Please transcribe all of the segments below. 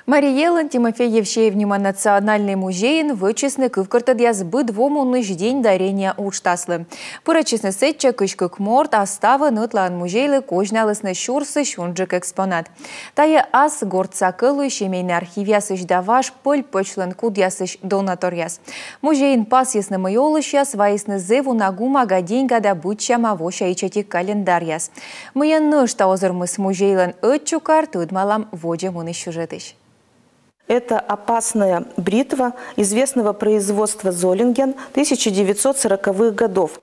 Мария Тимофей Евсеевнима Национальный музей вычесны кывкыртыдяз быдвомунныш день дарения учтаслы. Пырачесны сетча кышкык морт аставы нытлан музейлы кожналысны шурсы шунжик экспонат. Тая ас горцакылы шемейный архивясыш даваш пыль пöчлын кудясыш донаторяс. Музейн пас ясны мыйолышяс вайсны зеву нагума гадень гада бычама воша ичатик календаряс. Мыян нышта озырмыс музейлын ötчукар тыдмалам воде мыны сюжетыш. Это опасная бритва известного производства Золинген 1940-х годов.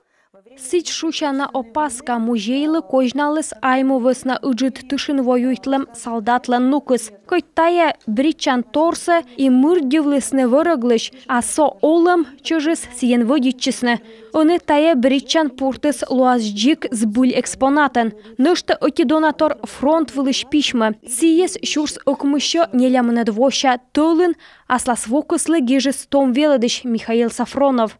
Сить шучана опаска музейлы кожналыс аймовысна ыджит тышын воюйтлым солдатлан нукыс. Койтая бричан торса и мырдевлысны вырыглыш, а со олым чужыс сиен водичесны. Оны тая бричан пуртыс луазджик сбуль экспонатын. Нышты оки донатор фронт вылыш пишмы. Сиес шурс окмыщо нелямыны двоща тылын, аслас вокыслы гижыс том велыдыш Михаил Сафронов.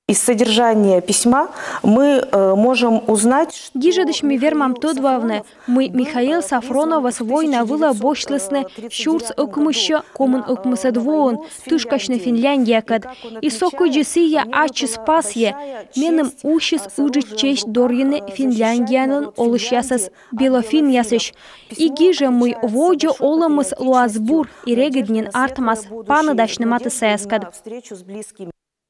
Из содержания письма мы можем узнать, что... Гижадышми вермам тодвавны, мы Михаил Сафронова свой навыла бошлысны шурс окмыщо комын окмыса двоон, тышкашны Финляндия кад. И соку джесия ачы спасье, меным ушис уджит честь дорьяны Финляндиянын олышясас белофин ясыш. И гижа мы воджо оламыс луазбур и региднин артмас панадашны матысаяскад.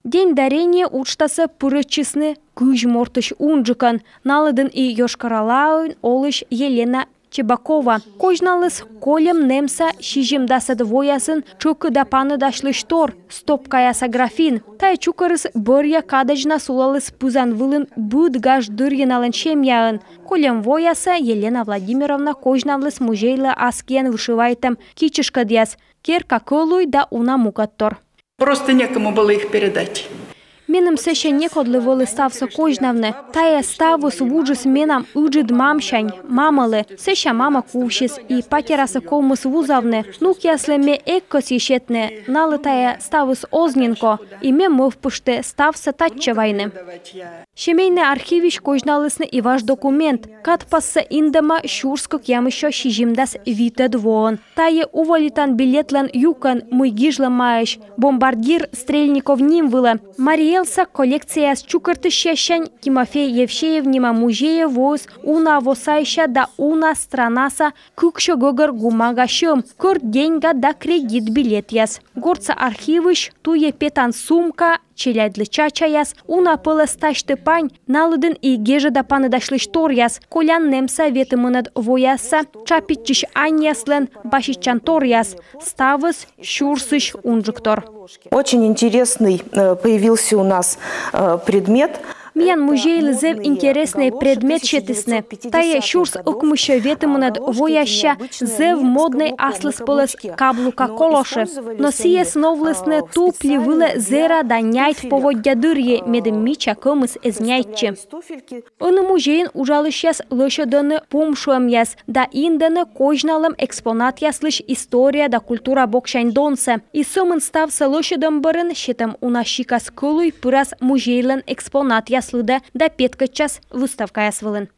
День дарения учтасы пырычысны күж мортыш унжыкан, налыдын и Йошкар-Олаын олыш Елена Чебакова. Кожналыс колем немса шижимдасы двоясын чукы да паныдашлыш тор, стопкаяса графин. Тай чукарыс бырья кадажна сулалыс пузан вылын будгаш дырьяналын шемьяын. Колем вояса Елена Владимировна кожналыс музейлы аскиен вышивайтам кичишка дяс, керка кылуй да уна мукаттор. Просто некому было их передать. Менам сеще некодлы волы ставса кожнавны. Тая ставус вуджис менам уджид мамшань, мамалы. Сеще мама кувшис и патераса комус вузавны. Нук ясле ме эккос ешетне, налы тая ставус озненко. И ме мовпуште ставса татчевайны. Шемейный архивиш кожналысны и ваш документ. Кат пасса индама шурскок ямыщо шижимдас вите двоон. Тая уволитан билетлан юкан муй гижла маеш. Бомбардир стрельников ним вылы. Мариелса коллекция с чукартыщащань Тимофей Евсеевнима музея воз уна восайща да уна странаса кукшо гогар гумагашым. Кыр деньга да кредит билет яс. Горца архивыш туе петан сумка челядлы чачаяс, уна пылы сташты пань, налыдын и геже да паныдашлыш торяс, колян немса ветымынад вояса, чапитчиш аньяслен башичан торяс, ставыс шурсыш унжиктор. Очень интересный появился у нас предмет. Миян музейлы зев интересный предмет шетисны. Тая шурс укмыша ветымынад вояща зев модный аслыс пылыс каблука колоши. Но сие сновлысны тупли вылы зера да няйт поводя дырье медым мича кымыс эзняйтче. Оны музейн ужалышяс лошадыны помшуам яс, да инданы кожналым экспонат яслыш история да культура бокшань донсы. И сымын ставса лошадым бырын шетым унашикас кылуй пырас музейлын экспонат яс. Да 5 час выставка ясвылын.